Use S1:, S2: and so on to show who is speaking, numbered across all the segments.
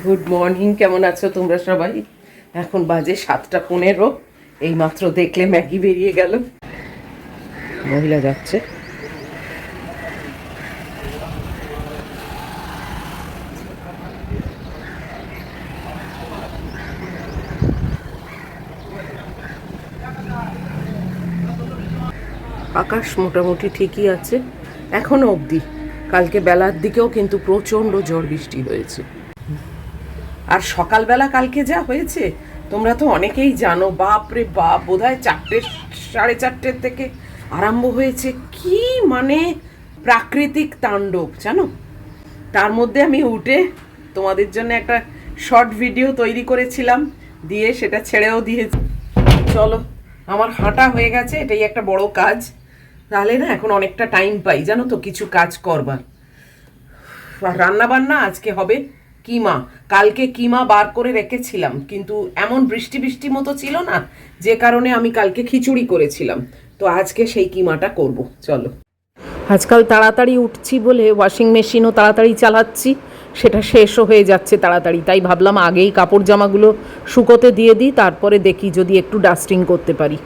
S1: Good morning, কেমন আছো তোমরা সবাই? এখন বাজে 7:15। এইমাত্র দেখলে ম্যাগি বেরিয়ে গেল। মহিলা যাচ্ছে। আকাশ মোটামুটি ঠিকই আছে এখনো অবধি। কালকে বেলার দিকেও কিন্তু প্রচণ্ড ঝড় বৃষ্টি হয়েছে। আর সকালবেলা কালকে যা হয়েছে তোমরা তো অনেকেই জানো, বাপরে বাপ, বোধহয় 4টে 4:30 থেকে আরম্ভ হয়েছে। কি মানে প্রাকৃতিক তাণ্ডব জানো। তার মধ্যে আমি উঠে তোমাদের জন্য একটা শর্ট ভিডিও তৈরি করেছিলাম, দিয়ে সেটা ছেড়েও দিয়েছি। চলো, আমার হাঁটা হয়ে গেছে, এটাই একটা বড় কাজ। তাহলে না এখন অনেকটা টাইম পাই জানো তো কিছু কাজ করবার। আর রান্না বান্না আজকে হবে কিমা। কালকে কিমা বার করে রেখেছিলাম, কিন্তু এমন বৃষ্টি বৃষ্টি মতো ছিল না, যে কারণে আমি কালকে খিচুড়ি করেছিলাম। তো আজকে সেই কিমাটা করব। চলো, আজকাল তাড়াতাড়ি উঠছি বলে ওয়াশিং মেশিনও তাড়াতাড়ি চালাচ্ছি, সেটা শেষও হয়ে যাচ্ছে তাড়াতাড়ি। তাই ভাবলাম আগেই কাপড় জামাগুলো শুকোতে দিয়ে দিই, তারপরে দেখি যদি একটু ডাস্টিং করতে পারি।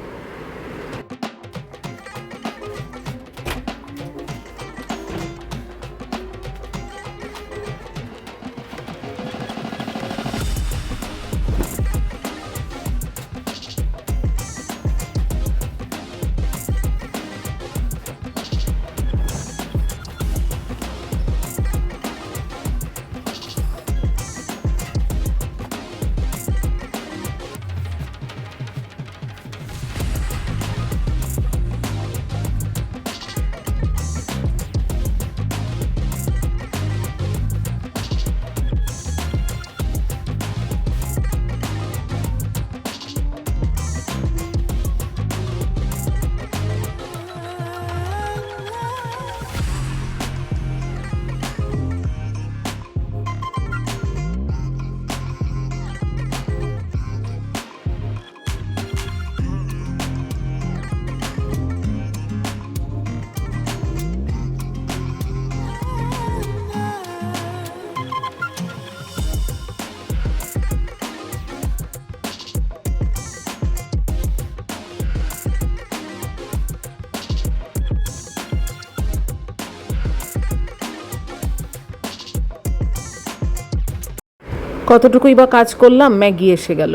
S1: কতটুকুই বা কাজ করলাম, ম্যাগি এসে গেল।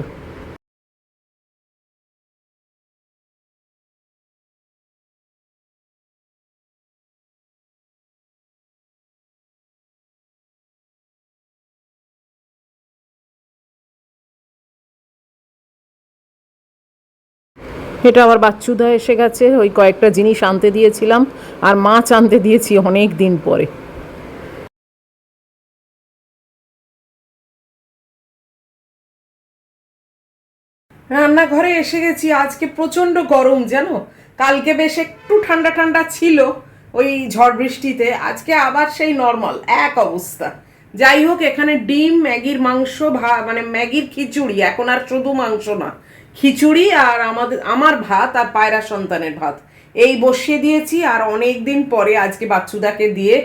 S1: এটা আবার বাচ্চুদা এসে গেছে, ওই কয়েকটা জিনিস আনতে দিয়েছিলাম, আর মাছ আনতে দিয়েছি অনেক দিন পরে। রান্নাঘরে এসে গেছি। আজকে প্রচণ্ড গরম জানো। কালকে বেশ একটু ঠান্ডা ঠান্ডা ছিল ওই ঝড় বৃষ্টিতে, আজকে আবার সেই নর্মাল এক অবস্থা। যাই হোক, এখানে ডিম, ম্যাগির মাংস, মানে ম্যাগির খিচুড়ি, এখন আর শুধু মাংস না, খিচুড়ি, আর আমার ভাত আর পায়রা সন্তানের ভাত এই বসিয়ে দিয়েছি। আর অনেক দিন পরে আজকে বাচ্চুদাকে দিয়ে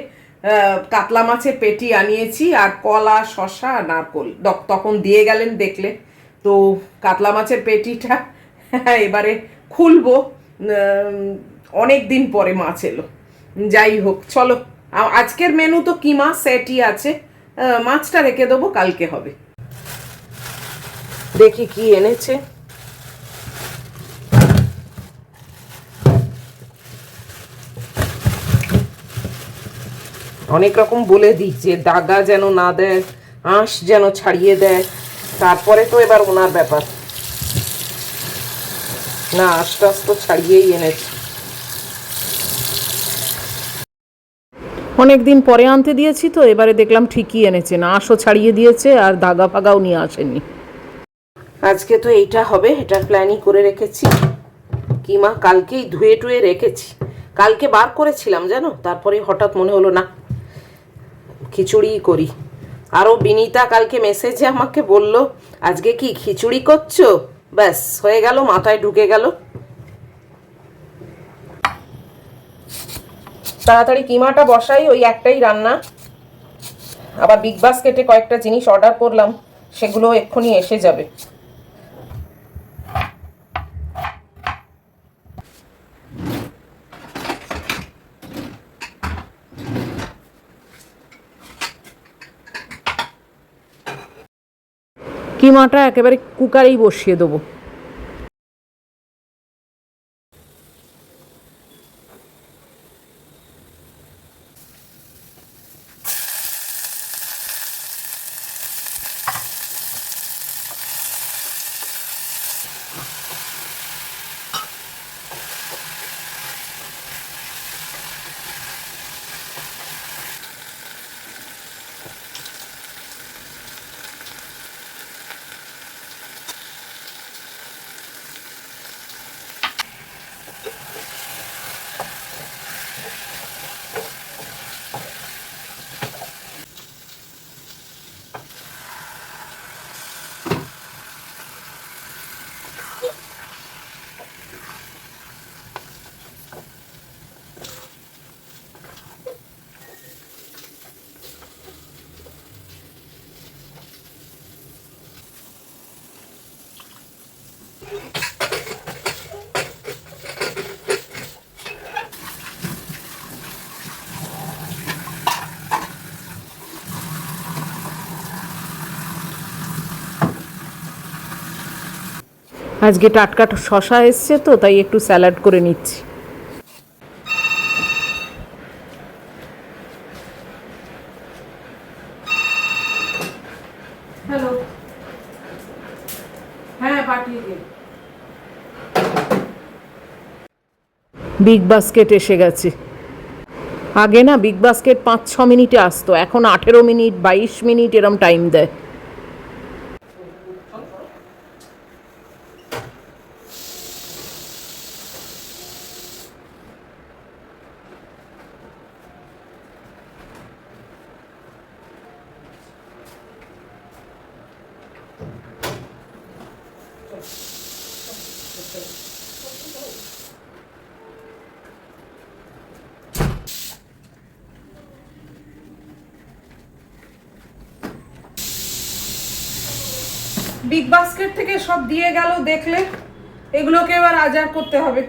S1: কাতলা মাছের পেটি আনিয়েছি, আর কলা, শশা, নারকোল তখন দিয়ে গেলেন দেখলে। তো কাতলা মাছের পেটিটা এবারে খুলবো, অনেক দিন পরে মাছ এলো। যাই হোক, চলো, আজকের মেনু তো কিমা সেটই আছে, মাছটা রেখে দেবো, কালকে হবে। দেখি কি এনেছে। অনেক রকম বলে দিই যে দাগা যেন না দেয়, আঁশ যেন ছাড়িয়ে দেয়, তারপরে তো এবার ওনার ব্যাপার। না, আস্তে আস্তে ছাড়িয়েই এনেছে। অনেক দিন পরে আনতে দিয়েছি তো এবারে দেখলাম ঠিকই এনেছে, না আঁশও ছাড়িয়ে দিয়েছে আর দাগা ফাগাও নিয়ে আসেনি। আজকে তো এইটা হবে, এটা প্ল্যানই করে রেখেছি। কিমা কালকেই ধুয়ে টুয়ে রেখেছি, কালকে বার করেছিলাম জানো, তারপরে হঠাৎ মনে হলো না খিচুড়িই করি। আরও বিনীতা কালকে মেসেজে আমাকে বলল, আজকে কি খিচুড়ি করছো? ব্যাস হয়ে গেল, মাথায় ঢুকে গেল। তাড়াতাড়ি কিমাটা বসাই, ওই একটাই রান্না। আবার বিগ বাস্কেটে কয়েকটা জিনিস অর্ডার করলাম, সেগুলো এক্ষুনি এসে যাবে। কিমাটা একেবারে কুকারেই বসিয়ে দেবো। আজকে টাটকা শশা এসছে তো, তাই একটু স্যালাড করে নিচ্ছি। হ্যালো, হ্যাঁ পাঠিয়ে দিন। বিগ বাস্কেট এসে গেছে। আগে না বিগ বাস্কেট 5-6 মিনিটে আসতো, এখন 18 মিনিট 22 মিনিট এরম টাইম দেয়। বিগ বাস্কেট থেকে সব দিয়ে গেল দেখলে, এগুলোকে এবার আজার করতে হবে।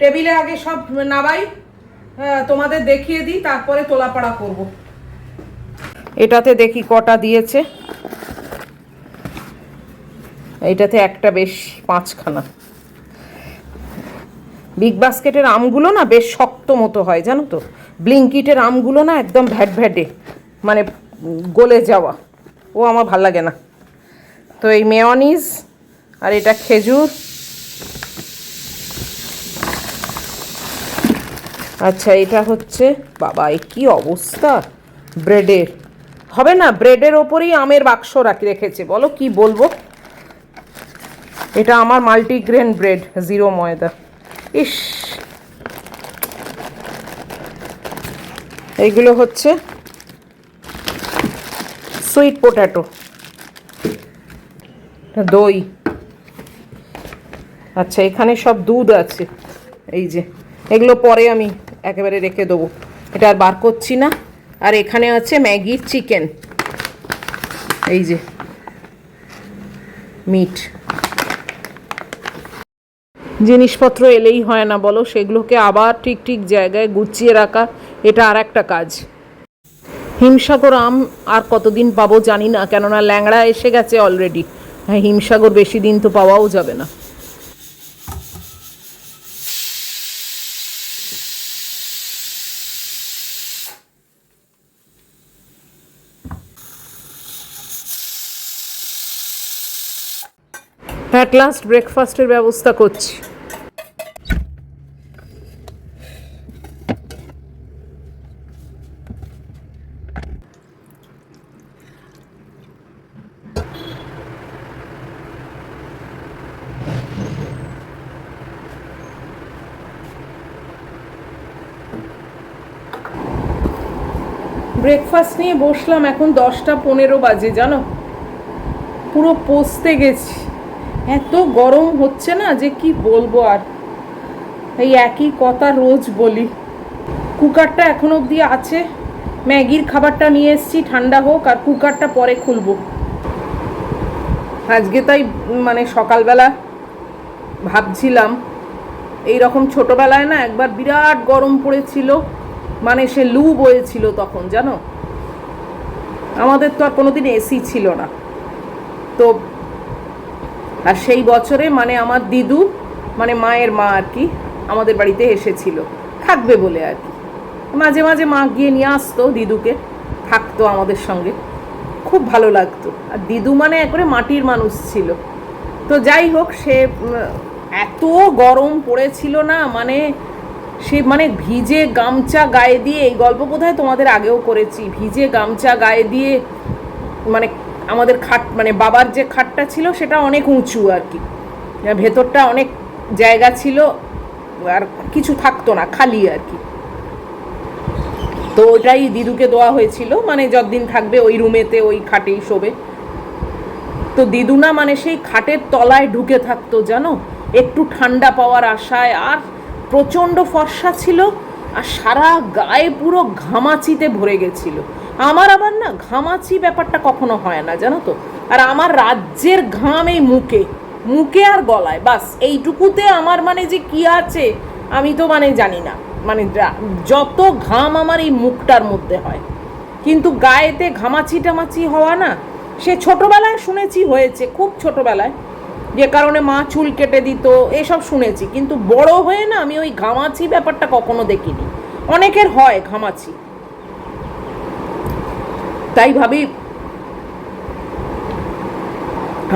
S1: টেবিলে আগে সব নাবাই, তোমাদের দেখিয়ে দিই, তারপরে তোলাপাড়া করব। এটাতে দেখি কটা দিয়েছে। এইটাতে একটা, বেশ 5খানা। বিগ বাস্কেটের আমগুলো না বেশ শক্ত মতো হয় জানো তো, ব্লিঙ্কিটের আমগুলো না একদম ভ্যাট ভ্যাটে, মানে গলে যাওয়া, ও আমার ভাল লাগে না। তো এই মেয়নিজ আর এটা খেজুর। আচ্ছা এটা হচ্ছে, বাবা এ কি অবস্থা ব্রেডের, হবে না ব্রেডের ওপরেই আমের বাক্স রেখেছে, বলো কি বলবো। এটা আমার মাল্টিগ্রেন ব্রেড, 0 ময়দা। ইস, এইগুলো হচ্ছে সুইট পোট্যাটো, দই। আচ্ছা এখানে সব দুধ আছে, এই যে এগুলো পরে আমি একেবারে রেখে দেবো, এটা আর বার করছি না। আর এখানে আছে ম্যাগির চিকেন, এই যে মিট। জিনিসপত্র এলেই হয় না বলো, সেগুলোকে আবার ঠিক ঠিক জায়গায় গুছিয়ে রাখা, এটা আর একটা কাজ। হিমসাগর আম আর কতদিন পাবো জানি না, কেননা ল্যাংড়া এসে গেছে অলরেডি। হ্যাঁ, হিমসাগর বেশি দিন তো পাওয়াও যাবে না। অ্যাট লাস্ট ব্রেকফাস্টের ব্যবস্থা করছি। ব্রেকফাস্ট নিয়ে বসলাম, এখন 10টা 15 বাজে জানো, পুরো পচতে গেছি, এত গরম হচ্ছে না যে কি বলবো। আর এই একই কথা রোজ বলি। কুকারটা এখন অবধি আছে, ম্যাগির খাবারটা নিয়ে এসেছি, ঠান্ডা হোক, আর কুকারটা পরে খুলবো। আজকে তাই মানে সকালবেলা ভাবছিলাম, এই রকম ছোটোবেলায় না একবার বিরাট গরম পড়েছিল, মানে সে লু বয়েছিল তখন, জানো। আমাদের তো আর কোনোদিন এসি ছিল না তো। আর সেই বছরে মানে আমার দিদু, মানে মায়ের মা আর কি, আমাদের বাড়িতে এসেছিল থাকবে বলে আর কি। মাঝে মাঝে মা গিয়ে নিয়ে আসতো দিদুকে, থাকতো আমাদের সঙ্গে, খুব ভালো লাগতো। আর দিদু মানে একবারে মাটির মানুষ ছিল। তো যাই হোক, সে এত গরম পড়েছিল না, মানে সে মানে ভিজে গামছা গায়ে দিয়ে, এই গল্প বোধহয় তোমাদের আগেও করেছি, ভিজে গামছা গায়ে দিয়ে, মানে আমাদের খাট, মানে বাবার যে খাটটা ছিল সেটা অনেক উঁচু আর কি, ভেতরটা অনেক জায়গা ছিল, আর কিছু থাকতো না, খালি আর কি। তো ওইটাই দিদুকে দেওয়া হয়েছিল, মানে যতদিন থাকবে ওই রুমেতে, ওই খাটেই শোবে। তো দিদু না মানে সেই খাটের তলায় ঢুকে থাকতো, জানো, একটু ঠান্ডা পাওয়ার আশায়। আর প্রচণ্ড ফর্সা ছিল, আর সারা গায়ে পুরো ঘামাচিতে ভরে গেছিল। আমার আবার না ঘামাচি ব্যাপারটা কখনো হয় না, জানো তো। আর আমার রাজ্যের ঘাম এই মুখে, মুখে আর গলায়, বাস এইটুকুতে আমার মানে যে কি আছে আমি তো মানে জানি না। মানে যত ঘাম আমার এই মুখটার মধ্যে হয়, কিন্তু গায়েতে ঘামাচি টামাচি হওয়া না, সে ছোটোবেলায় শুনেছি হয়েছে, খুব ছোটোবেলায়, যে কারণে মা চুল কেটে দিত, এসব শুনেছি। কিন্তু বড় হয়ে না আমি ওই ঘামাচি ব্যাপারটা কখনো দেখিনি। অনেকের হয় ঘামাচি, তাই ভাবি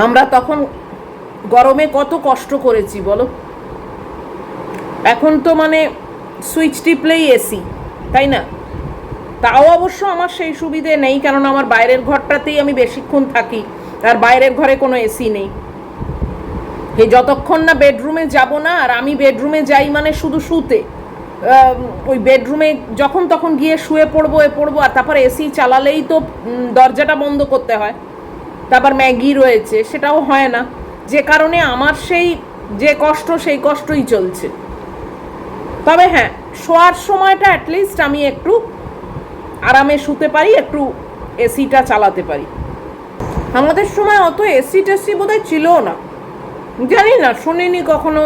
S1: আমরা তখন গরমে কত কষ্ট করেছি বলো। এখন তো মানে সুইচ টিপলেই এসি, তাই না? তাও অবশ্য আমার সেই সুবিধে নেই, কারণ আমার বাইরের ঘরটাতেই আমি বেশিক্ষণ থাকি, আর বাইরের ঘরে কোনো এসি নেই। এই যতক্ষণ না বেডরুমে যাব না, আর আমি বেডরুমে যাই মানে শুধু শুতে, ওই বেডরুমে যখন তখন গিয়ে শুয়ে পড়বো, আর তারপর এসি চালালেই তো দরজাটা বন্ধ করতে হয়। তারপর ম্যাগি রয়েছে, সেটাও হয় না, যে কারণে আমার সেই যে কষ্ট, সেই কষ্টই চলছে। তবে হ্যাঁ, শোয়ার সময়টা অ্যাটলিস্ট আমি একটু আরামে শুতে পারি, একটু এসিটা চালাতে পারি। আমাদের সময় অত এসি টেসি বোধহয় ছিল না, জানি না, শুনিনি কখনো,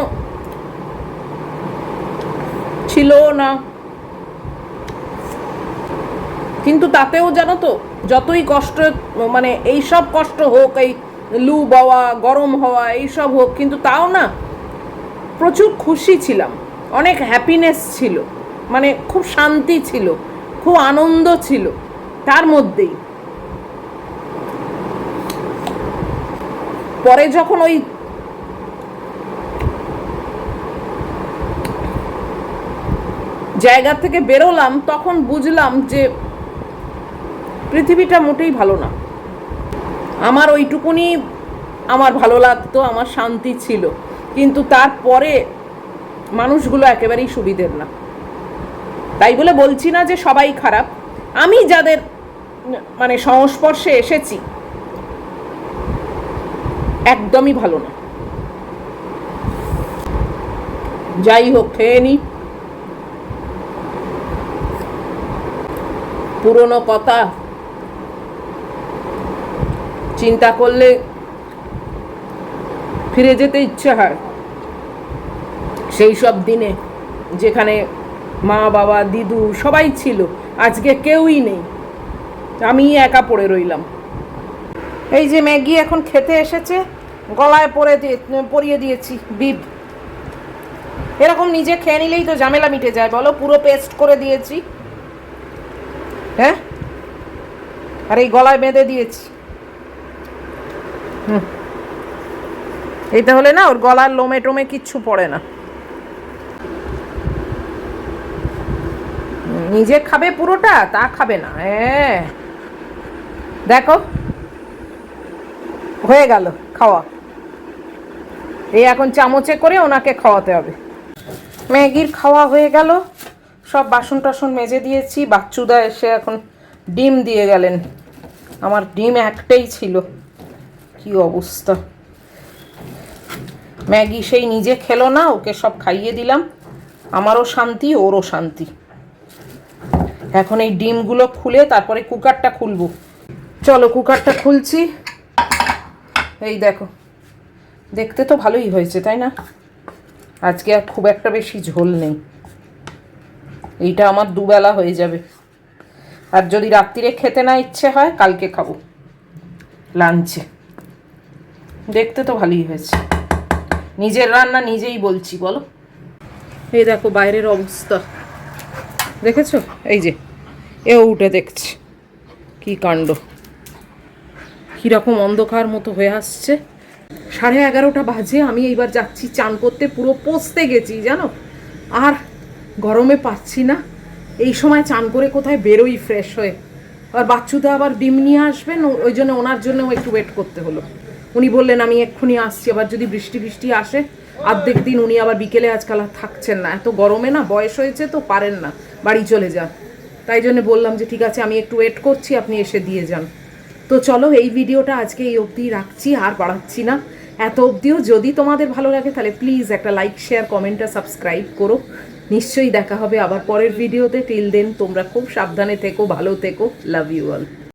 S1: ছিল না। কিন্তু তাতেও জানো তো, যতই কষ্ট, মানে এইসব কষ্ট হোক, এই লু বাওয়া, গরম হওয়া, এইসব হোক, কিন্তু তাও না প্রচুর খুশি ছিলাম, অনেক হ্যাপিনেস ছিল, মানে খুব শান্তি ছিল, খুব আনন্দ ছিল তার মধ্যেই। পরে যখন ওই জায়গা থেকে বেরোলাম, তখন বুঝলাম যে পৃথিবীটা মোটেই ভালো না। আমার ওইটুকুনি আমার ভালো লাগতো, আমার শান্তি ছিল, কিন্তু তারপরে মানুষগুলো একেবারেই সুবিধের না। তাই বলে বলছি না যে সবাই খারাপ, আমি যাদের মানে সংস্পর্শে এসেছি একদমই ভালো না। যাই হোক, খেয়ে নি। পুরনো কথা চিন্তা করলে ফিরে যেতে ইচ্ছে হয়, সেই সব দিনে যেখানে মা বাবা দিদু সবাই ছিল, আজকে কেউই নেই, আমি একা পড়ে রইলাম। এই যে ম্যাগি এখন খেতে এসেছে, গলায় পরিয়ে দিয়েছি বিপ। এরকম নিজে খেয়ে নিলেই তো ঝামেলা মিটে যায় বলো, পুরো পেস্ট করে দিয়েছি, হ্যাঁ, আর এই গলায় বেঁধে দিয়েছি। এইটা হলে না ওর গলার লোমে টোমে কিচ্ছু পড়ে না। নিজে খাবে পুরোটা, তা খাবে না। হ্যাঁ, দেখো হয়ে গেল খাওয়া, এই এখন চামচে করে ওনাকে খাওয়াতে হবে। ম্যাগির খাওয়া হয়ে গেল, সব বাসন টাসন মেজে দিয়েছি। বাচ্চুদা এসে এখন ডিম দিয়ে গেলেন, আমার ডিম একটাই ছিল, কি অবস্থা। ম্যাগি সেই নিজে খেলো না, ওকে সব খাইয়ে দিলাম, আমারও শান্তি, ওরও শান্তি। এখন এই ডিমগুলো খুলে তারপরে কুকারটা খুলবো। চলো কুকারটা খুলছি। এই দেখো, দেখতে তো ভালোই হয়েছে তাই না? আজকে আর খুব একটা বেশি ঝোল নেই, এইটা আমার দুবেলা হয়ে যাবে। আর যদি রাত্রিরে খেতে না ইচ্ছে হয় কালকে খাবো লাঞ্চে। দেখতে তো ভালোই হয়েছে, নিজের রান্না নিজেই বলছি বলো। এই দেখো বাইরের অবস্থা দেখেছো, এই যে এও উঠে দেখছে, কি কাণ্ড, কীরকম অন্ধকার মতো হয়ে আসছে। 11:30 বাজে, আমি এইবার যাচ্ছি চান করতে, পুরো পচতে গেছি জানো, আর গরমে পাচ্ছি না। এই সময় চান করে কোথায় বেরোই ফ্রেশ হয়ে, আর বাচ্চুদা আবার ডিম নিয়ে আসবেন, ওই জন্য ওনার জন্যও একটু ওয়েট করতে হলো। উনি বললেন আমি এক্ষুনি আসছি, আবার যদি বৃষ্টি বৃষ্টি আসে অর্ধেক দিন উনি আবার বিকেলে আজকাল আর থাকছেন না, এত গরমে না, বয়স হয়েছে তো পারেন না, বাড়ি চলে যান। তাই জন্য বললাম যে ঠিক আছে আমি একটু ওয়েট করছি, আপনি এসে দিয়ে যান। তো চলো এই ভিডিওটা আজকে এই অবধি রাখছি, আর বাড়াচ্ছি না। এত অবধিও যদি তোমাদের ভালো লাগে তাহলে প্লিজ একটা লাইক, শেয়ার, কমেন্ট আর সাবস্ক্রাইব করো। নিশ্চয়ই দেখা হবে আবার পরের ভিডিওতে। টিল দেন তোমরা খুব সাবধানে থেকো, ভালো থেকো, লাভ ইউ অল।